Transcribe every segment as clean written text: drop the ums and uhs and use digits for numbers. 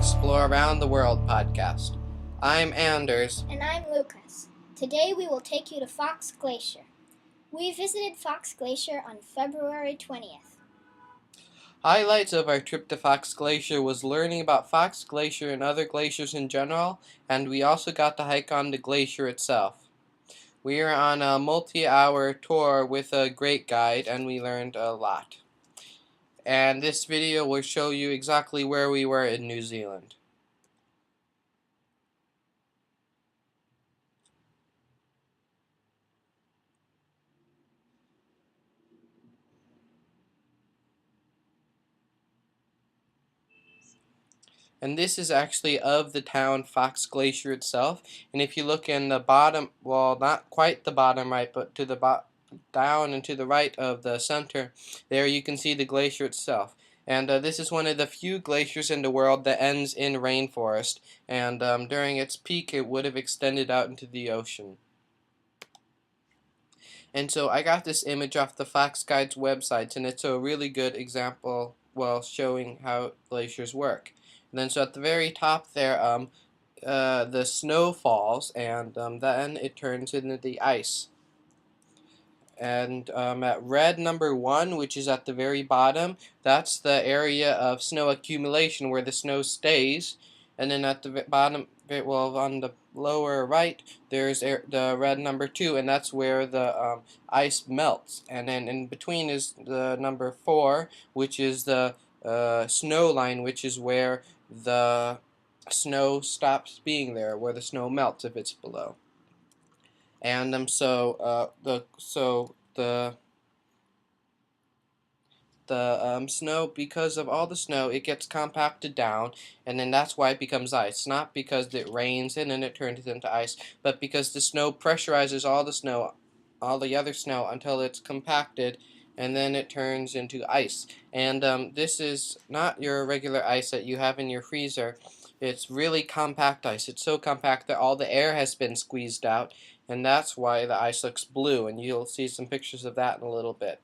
4Explore Around the World podcast. I'm Anders. And I'm Lukas. Today we will take you to Fox Glacier. We visited Fox Glacier on February 20th. Highlights of our trip to Fox Glacier was learning about Fox Glacier and other glaciers in general, and we also got to hike on the glacier itself. We were on a multi-hour tour with a great guide, and we learned a lot. And this video will show you exactly where we were in New Zealand. And this is actually of the town Fox Glacier itself. And if you look in the bottom, well, not quite the bottom right, but to the down and to the right of the center, there you can see the glacier itself. And this is one of the few glaciers in the world that ends in rainforest. And during its peak, it would have extended out into the ocean. And so I got this image off the Fox Guide's website, and it's a really good example, well, showing how glaciers work. And then so at the very top there, the snow falls, and then it turns into the ice. And at red number 1, which is at the very bottom, that's the area of snow accumulation where the snow stays. And then at the bottom, well, on the lower right, there's the red number 2, and that's where the ice melts. And then in between is the number 4, which is the snow line, which is where the snow stops being there, where the snow melts if it's below. And so the snow, because of all the snow, it gets compacted down, and then that's why it becomes ice. Not because it rains and then it turns into ice, but because the snow pressurizes all the other snow until it's compacted, and then it turns into ice. And this is not your regular ice that you have in your freezer. It's really compact ice. It's so compact that all the air has been squeezed out, and that's why the ice looks blue, and you'll see some pictures of that in a little bit.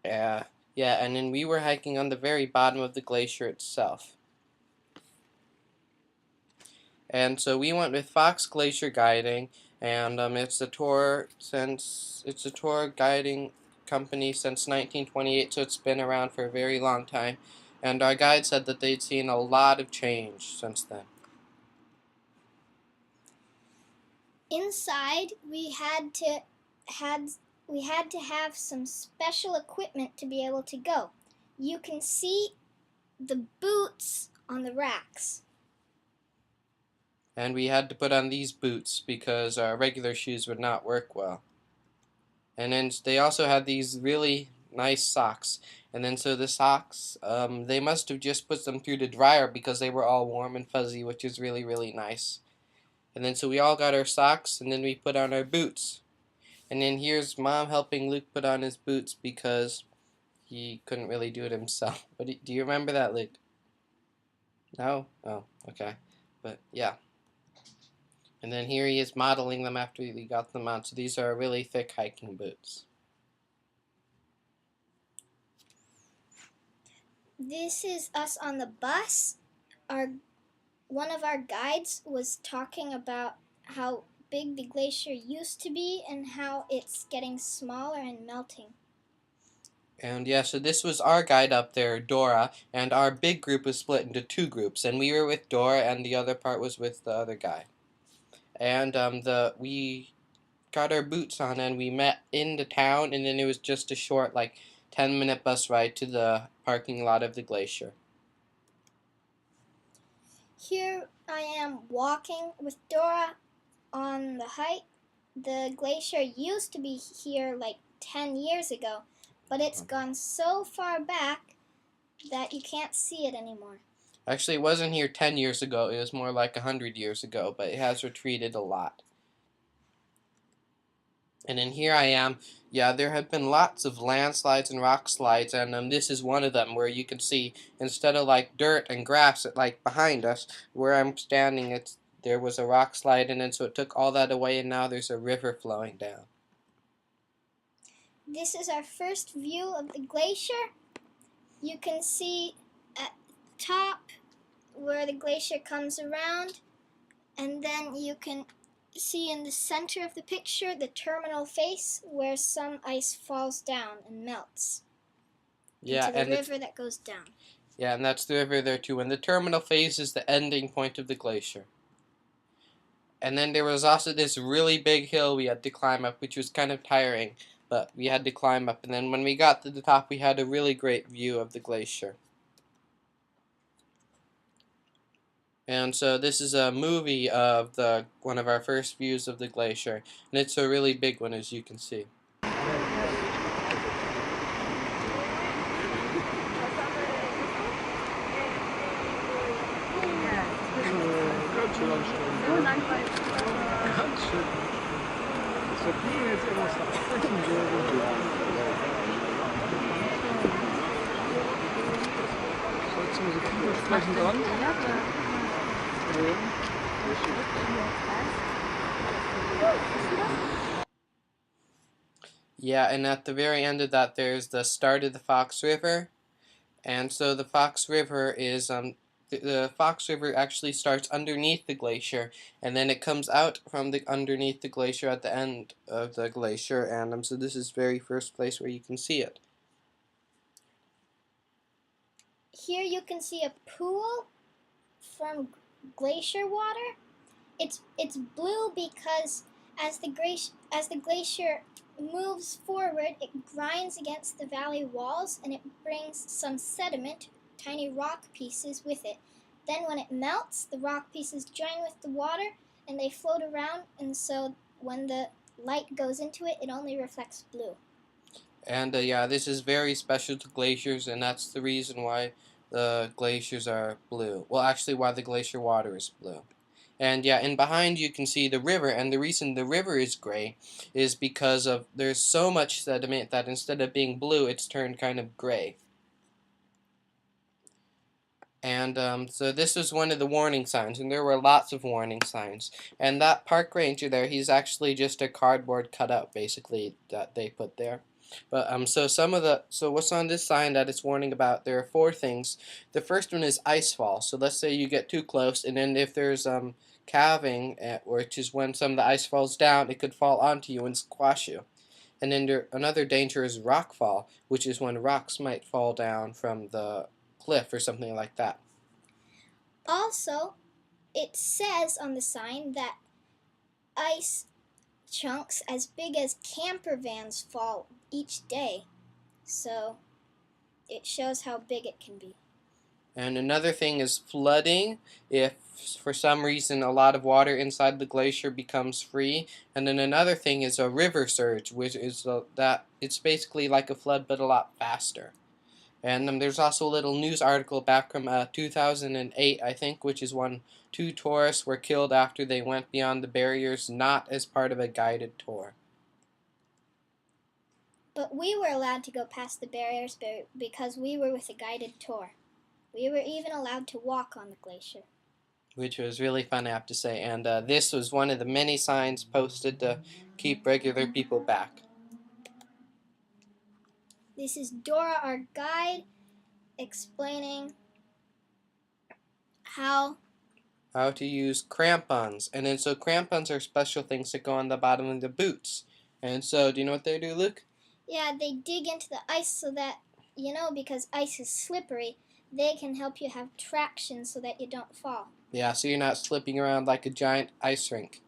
Yeah, and then we were hiking on the very bottom of the glacier itself. And so we went with Fox Glacier Guiding, and it's a tour guiding company since 1928, so it's been around for a very long time. And our guide said that they'd seen a lot of change since then. Inside, we had to have some special equipment to be able to go. You can see the boots on the racks. And we had to put on these boots because our regular shoes would not work well. And then they also had these really nice socks. And then so the socks, they must have just put them through the dryer because they were all warm and fuzzy, which is really, really nice. And then so we all got our socks, and then we put on our boots. And then here's Mom helping Luke put on his boots because he couldn't really do it himself. But do you remember that, Luke? No? Oh, okay. But yeah. And then here he is modeling them after we got them on. So these are really thick hiking boots. This is us on the bus. One of our guides was talking about how big the glacier used to be and how it's getting smaller and melting. And yeah, so this was our guide up there, Dora, and our big group was split into 2 groups, and we were with Dora and the other part was with the other guy. And we got our boots on and we met in the town, and then it was just a short 10-minute bus ride to the parking lot of the glacier. Here I am walking with Dora on the hike. The glacier used to be here 10 years ago, but it's gone so far back that you can't see it anymore. Actually, it wasn't here 10 years ago. It was more like 100 years ago, but it has retreated a lot. And then here I am. Yeah, there have been lots of landslides and rock slides, and this is one of them where you can see, instead of dirt and grass behind us, where I'm standing, there was a rock slide, and then so it took all that away, and now there's a river flowing down. This is our first view of the glacier. You can see at the top where the glacier comes around, and then you can see in the center of the picture the terminal face where some ice falls down and melts into the river that goes down. Yeah, and that's the river there too. And the terminal phase is the ending point of the glacier. And then there was also this really big hill we had to climb up, which was kind of tiring, but we had to climb up. And then when we got to the top, we had a really great view of the glacier. And so this is a movie of one of our first views of the glacier, and it's a really big one, as you can see. Yeah, and at the very end of that, there's the start of the Fox River. And so the Fox River is, the Fox River actually starts underneath the glacier, and then it comes out from underneath the glacier at the end of the glacier, and so this is the very first place where you can see it. Here you can see a pool from glacier water. It's blue because as the glacier moves forward, it grinds against the valley walls and it brings some sediment, tiny rock pieces, with it. Then when it melts, the rock pieces join with the water and they float around, and so when the light goes into it, it only reflects blue. And yeah, this is very special to glaciers, and that's the reason why the glaciers are blue. Well, actually, why the glacier water is blue. And yeah, and behind you can see the river, and the reason the river is gray is because there's so much sediment that instead of being blue, it's turned kind of gray. And so this was one of the warning signs, and there were lots of warning signs. And that park ranger there, he's actually just a cardboard cutout, basically, that they put there. But so what's on this sign that it's warning about? There are 4 things. The first one is ice fall. So let's say you get too close, and then if there's calving, which is when some of the ice falls down, it could fall onto you and squash you. And then another danger is rock fall, which is when rocks might fall down from the cliff or something like that. Also, it says on the sign that ice chunks as big as camper vans fall each day. So it shows how big it can be. And another thing is flooding. If for some reason a lot of water inside the glacier becomes free. And then another thing is a river surge, which is that it's basically like a flood but a lot faster. And there's also a little news article back from 2008, I think, which is when 2 tourists were killed after they went beyond the barriers, not as part of a guided tour. But we were allowed to go past the barriers because we were with a guided tour. We were even allowed to walk on the glacier. Which was really fun, I have to say. And this was one of the many signs posted to keep regular people back. This is Dora, our guide, explaining how to use crampons. And then so crampons are special things that go on the bottom of the boots. And so, do you know what they do, Luke? Yeah, they dig into the ice so that, because ice is slippery, they can help you have traction so that you don't fall. Yeah, so you're not slipping around like a giant ice rink.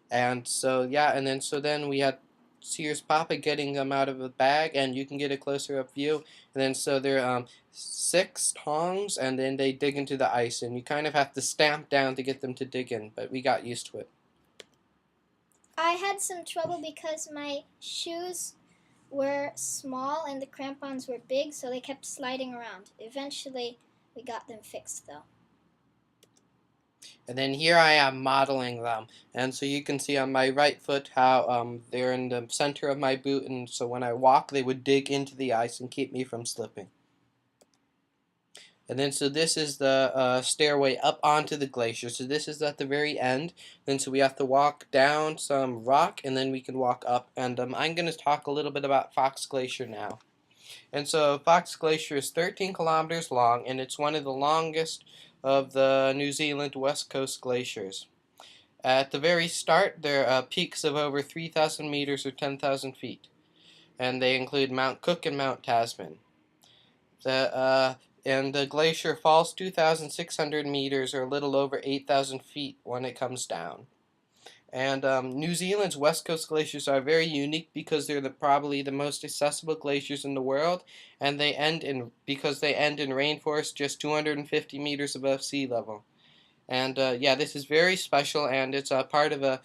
And so, yeah, and then we had Sears Papa getting them out of a bag, and you can get a closer up view. And then so there are 6 tongs, and then they dig into the ice, and you kind of have to stamp down to get them to dig in, but we got used to it. I had some trouble because my shoes were small and the crampons were big, so they kept sliding around. Eventually, we got them fixed, though. And then here I am modeling them. And so you can see on my right foot how they're in the center of my boot, and so when I walk they would dig into the ice and keep me from slipping. And then so this is the stairway up onto the glacier. So this is at the very end. Then so we have to walk down some rock, and then we can walk up. And I'm going to talk a little bit about Fox Glacier now. And so Fox Glacier is 13 kilometers long, and it's one of the longest of the New Zealand West Coast glaciers. At the very start, there are peaks of over 3,000 meters or 10,000 feet, and they include Mount Cook and Mount Tasman. And the glacier falls 2,600 meters or a little over 8,000 feet when it comes down. And New Zealand's West Coast glaciers are very unique because they're probably the most accessible glaciers in the world, and they end in rainforest just 250 meters above sea level. And yeah, this is very special, and it's a part of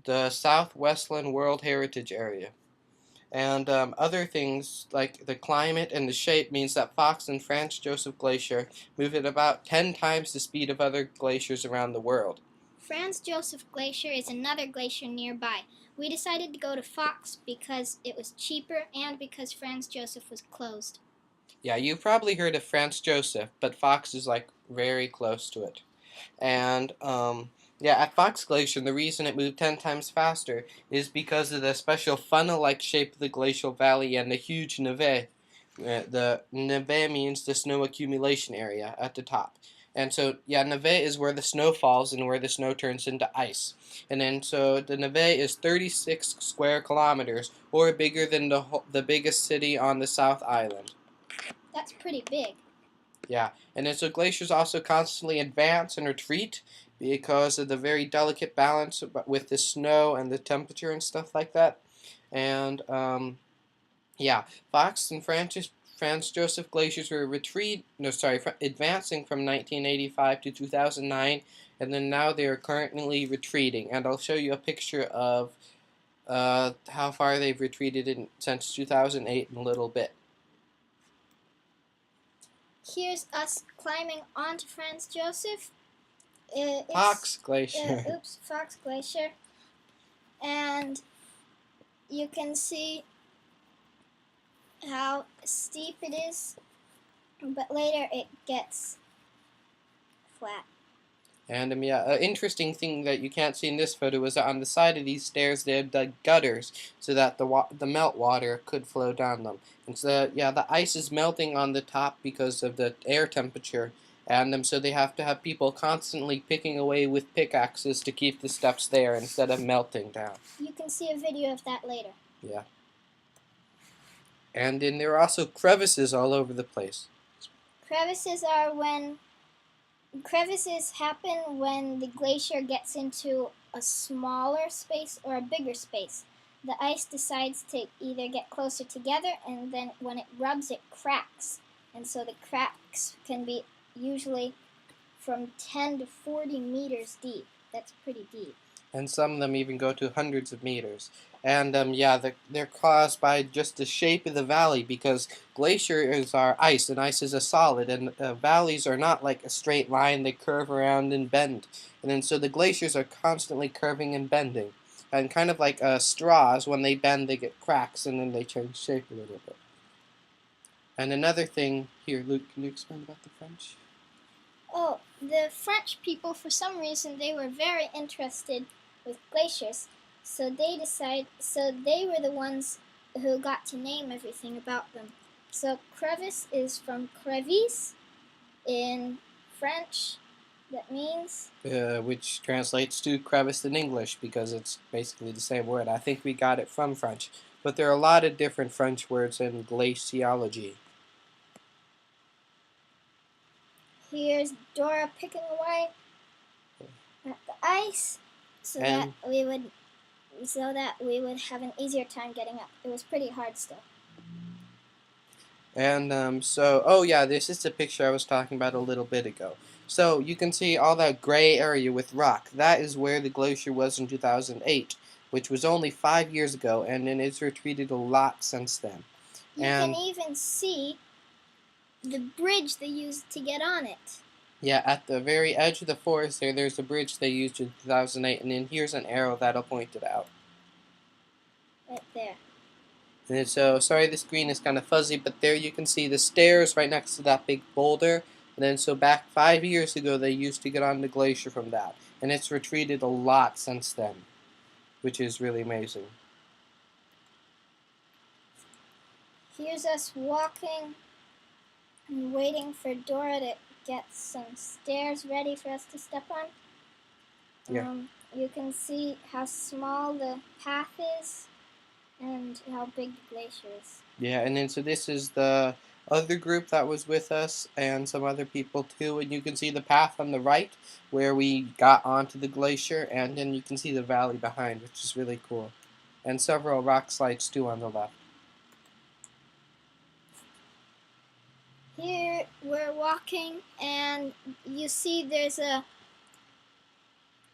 the Southwestland World Heritage Area. And other things like the climate and the shape means that Fox and Franz Josef Glacier move at about 10 times the speed of other glaciers around the world. Franz Josef Glacier is another glacier nearby. We decided to go to Fox because it was cheaper and because Franz Josef was closed. Yeah, you've probably heard of Franz Josef, but Fox is like very close to it. And yeah, at Fox Glacier, the reason it moved 10 times faster is because of the special funnel-like shape of the glacial valley and the huge névé. The névé means the snow accumulation area at the top. And so, yeah, névé is where the snow falls and where the snow turns into ice. And then, so the névé is 36 square kilometers, or bigger than the biggest city on the South Island. That's pretty big. Yeah, and then so glaciers also constantly advance and retreat because of the very delicate balance with the snow and the temperature and stuff like that. And yeah, Fox and Franz Josef glaciers were advancing from 1985 to 2009, and then now they are currently retreating. And I'll show you a picture of how far they've retreated since 2008 in a little bit. Here's us climbing onto Franz Josef. Fox Glacier. Fox Glacier. And you can see how steep it is, but later it gets flat. And yeah, an interesting thing that you can't see in this photo is that on the side of these stairs they have dug gutters so that the meltwater could flow down them. And so yeah, the ice is melting on the top because of the air temperature, and so they have to have people constantly picking away with pickaxes to keep the steps there instead of melting down. You can see a video of that later. Yeah. And then there are also crevices all over the place. Crevices happen when the glacier gets into a smaller space or a bigger space. The ice decides to either get closer together, and then when it rubs, it cracks. And so the cracks can be usually from 10 to 40 meters deep. That's pretty deep. And some of them even go to hundreds of meters. And yeah, they're caused by just the shape of the valley, because glaciers are ice, and ice is a solid, and valleys are not like a straight line. They curve around and bend. And then so the glaciers are constantly curving and bending. And kind of like straws, when they bend, they get cracks, and then they change shape a little bit. And another thing, here, Luke, can you explain about the French? Oh, the French people, for some reason, they were very interested with glaciers. So they were the ones who got to name everything about them. So crevice is from crevice in French. That means? Which translates to crevice in English, because it's basically the same word. I think we got it from French. But there are a lot of different French words in glaciology. Here's Dora picking away at the ice so that we would have an easier time getting up. It was pretty hard still. And oh yeah, this is the picture I was talking about a little bit ago. So you can see all that gray area with rock. That is where the glacier was in 2008, which was only 5 years ago, and then it's retreated a lot since then. You can even see the bridge they used to get on it. Yeah, at the very edge of the forest there's a bridge they used in 2008, and then here's an arrow that'll point it out. Right there. And so, sorry the screen is kind of fuzzy, but there you can see the stairs right next to that big boulder. And then so back 5 years ago they used to get on the glacier from that. And it's retreated a lot since then, which is really amazing. Here's us walking and waiting for Dora to get some stairs ready for us to step on. Yeah. You can see how small the path is and how big the glacier is. Yeah, and then so this is the other group that was with us and some other people too, and you can see the path on the right where we got onto the glacier, and then you can see the valley behind, which is really cool. And several rock slides too on the left. Here we're walking and you see there's a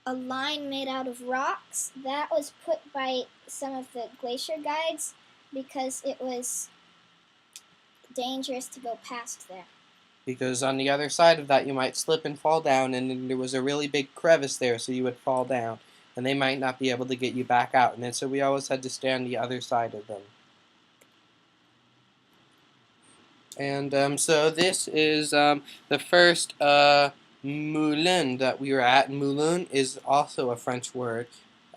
line made out of rocks. That was put by some of the glacier guides because it was dangerous to go past there. Because on the other side of that you might slip and fall down, and then there was a really big crevice there, so you would fall down. And they might not be able to get you back out, and then so we always had to stay on the other side of them. And so this is the first moulin that we were at. Moulin is also a French word,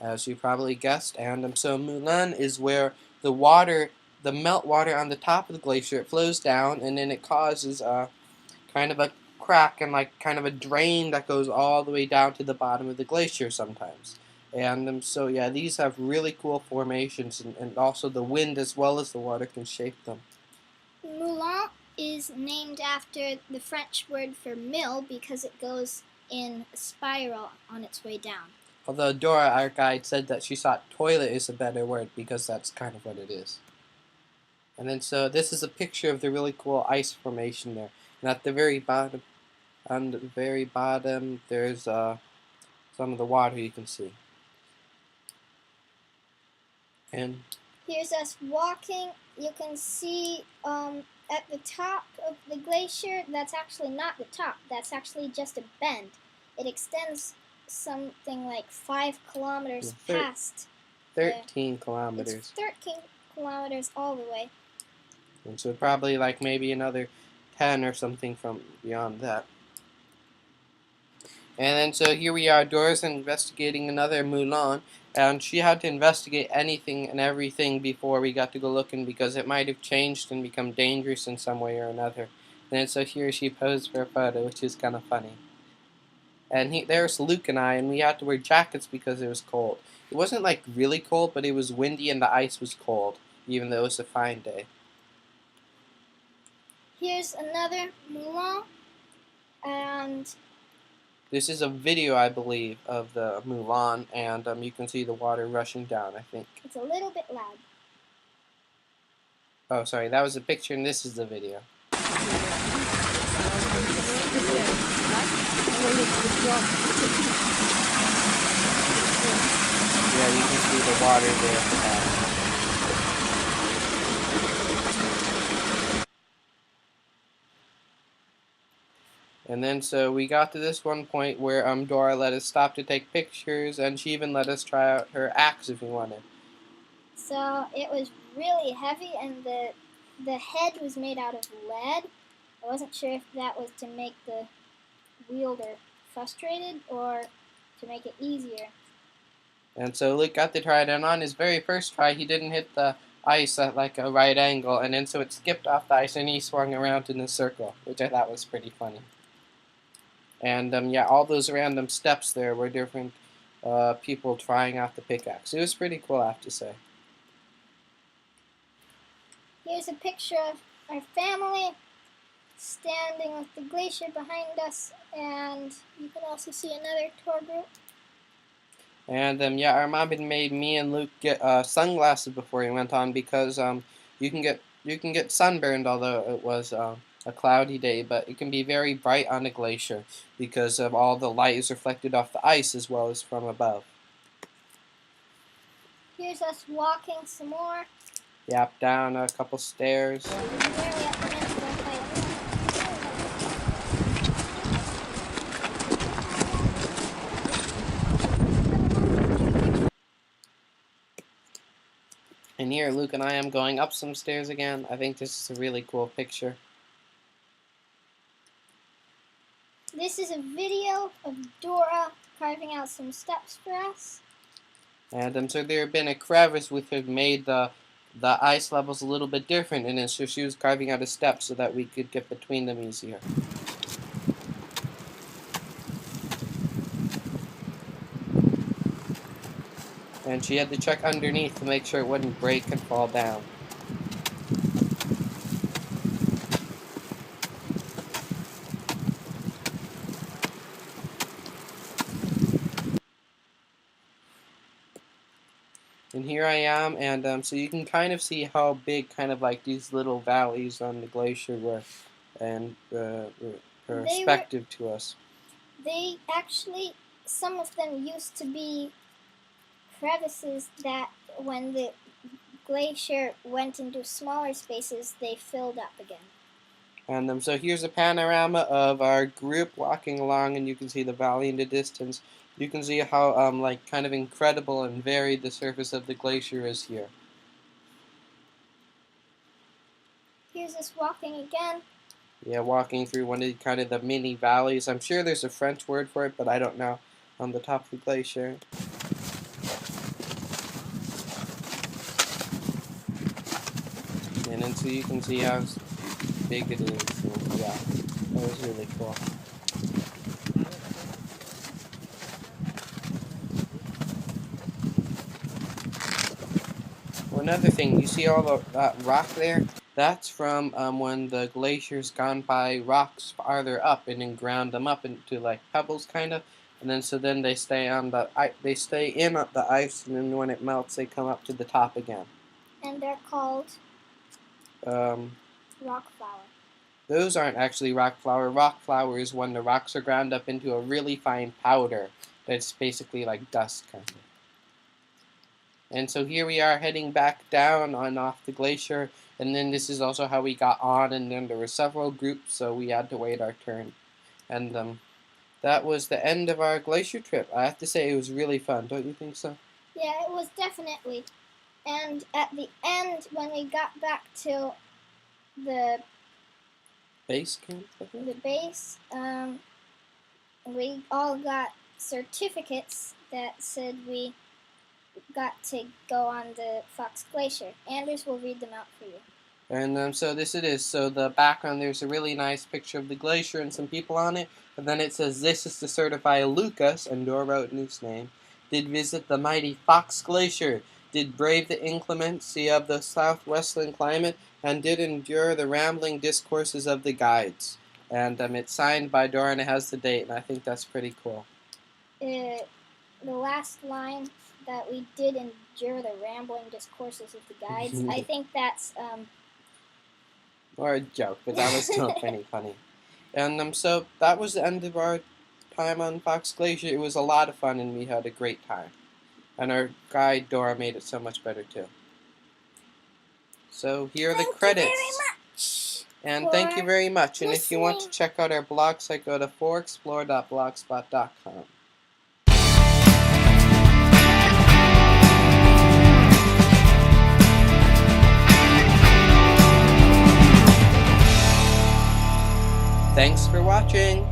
as you probably guessed. And so moulin is where the water, the melt water on the top of the glacier, it flows down, and then it causes kind of a crack and like kind of a drain that goes all the way down to the bottom of the glacier sometimes. And so yeah, these have really cool formations, and also the wind as well as the water can shape them. Moulin is named after the French word for mill because it goes in a spiral on its way down. Although Dora, our guide, said that she thought toilet is a better word because that's kind of what it is. And then so this is a picture of the really cool ice formation there. And at the very bottom, on the very bottom, there's some of the water you can see. And here's us walking. You can see at the top of the glacier, that's actually not the top. That's actually just a bend. It extends something like 5 kilometers past. 13 kilometers. It's 13 kilometers all the way. And so probably like maybe another 10 or something from beyond that. And then so here we are, Dora's investigating another moulin, and she had to investigate anything and everything before we got to go looking because it might have changed and become dangerous in some way or another. And so here she posed for a photo, which is kind of funny. And there's Luke and I, and we had to wear jackets because it was cold. It wasn't like really cold, but it was windy and the ice was cold, even though it was a fine day. Here's another moulin, and this is a video, I believe, of the moulin, and you can see the water rushing down, I think. It's a little bit loud. Oh, sorry, that was a picture, and this is the video. Yeah, you can see the water there. And then so we got to this one point where Dora let us stop to take pictures, and she even let us try out her axe if we wanted. So it was really heavy, and the head was made out of lead. I wasn't sure if that was to make the wielder frustrated or to make it easier. And so Luke got to try it, and on his very first try, he didn't hit the ice at like a right angle, and then so it skipped off the ice, and he swung around in a circle, which I thought was pretty funny. And yeah, all those random steps there were different people trying out the pickaxe. It was pretty cool, I have to say. Here's a picture of our family standing with the glacier behind us, and you can also see another tour group. And yeah, our mom had made me and Luke get sunglasses before we went on because you can get sunburned, although it was a cloudy day, but it can be very bright on a glacier because of all the light is reflected off the ice as well as from above. Here's us walking some more. Yep, down a couple stairs. And here Luke and I am going up some stairs again. I think this is a really cool picture. This is a video of Dora carving out some steps for us. And so there had been a crevice which had made the ice levels a little bit different, and so she was carving out a step so that we could get between them easier. And she had to check underneath to make sure it wouldn't break and fall down. And here I am, and so you can kind of see how big kind of like these little valleys on the glacier were, and perspective to us. They actually, some of them used to be crevices that when the glacier went into smaller spaces, they filled up again. And so here's a panorama of our group walking along, and you can see the valley in the distance. You can see how like kind of incredible and varied the surface of the glacier is here. Here's us walking again. Yeah, walking through one of kind of the mini valleys. I'm sure there's a French word for it, but I don't know. On the top of the glacier. And then so you can see how big it is. And yeah, that was really cool. Another thing, you see all that rock there? That's from when the glacier's gone by rocks farther up and then ground them up into like pebbles kind of, and then so then they stay on the they stay in the ice, and then when it melts they come up to the top again. And they're called rock flour. Those aren't actually rock flour. Rock flour is when the rocks are ground up into a really fine powder that's basically like dust kind of. And so here we are heading back down on off the glacier, and then this is also how we got on, and then there were several groups, so we had to wait our turn. And that was the end of our glacier trip. I have to say it was really fun, don't you think so? Yeah, it was definitely. And at the end, when we got back to the base camp, the base, we all got certificates that said we got to go on the Fox Glacier. Anders will read them out for you. And so this it is. So the background, there's a really nice picture of the glacier and some people on it. And then it says, "This is to certify Lukas," and Dora wrote in his name, "did visit the mighty Fox Glacier, did brave the inclemency of the southwestern climate, and did endure the rambling discourses of the guides." And it's signed by Dora, and it has the date, and I think that's pretty cool. The last line, that we did endure the rambling discourses of the guides, I think that's or a joke, but that was still pretty funny. And so that was the end of our time on Fox Glacier. It was a lot of fun, and we had a great time. And our guide Dora made it so much better too. So here are the credits. Thank you very much. And thank you very much. And if you want to check out our blog site, go to 4Explore.blogspot.com. Thanks for watching.